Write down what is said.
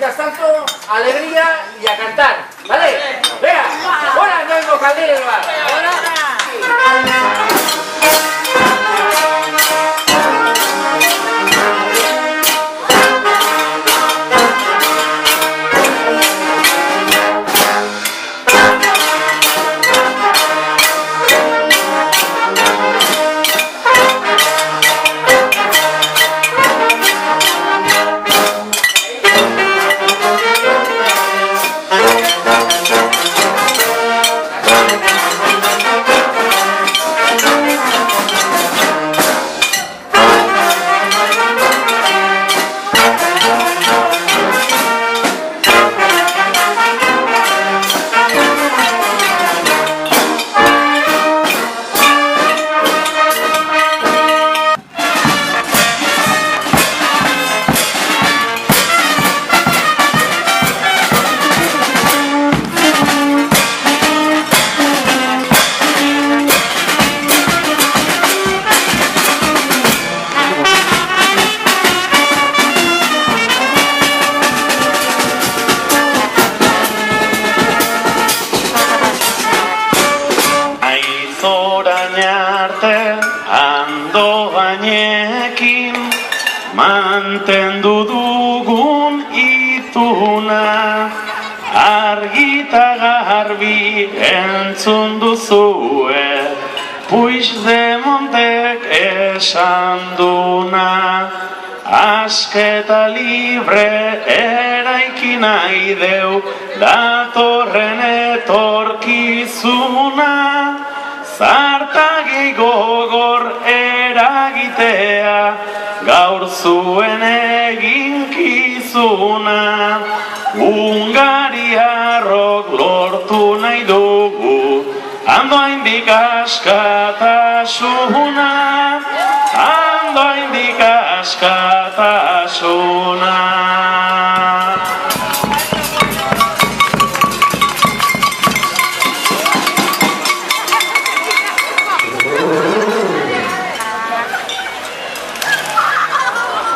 mientras tanto, alegría y a cantar, ¿vale? Venga, ahora no vengo Calderes, va. Andoainekin mantendu dugun ituna, argita garbi entzun duzue, Puigdemontek esan duna, asketa libre eraiki nahi deu datorren etorkizuna. Zartagi gogor eragitea gaur zuen eginkizuna. Hungariarrok lortu nahi dugu Andoaindik askatasuna, Andoaindik askatasuna.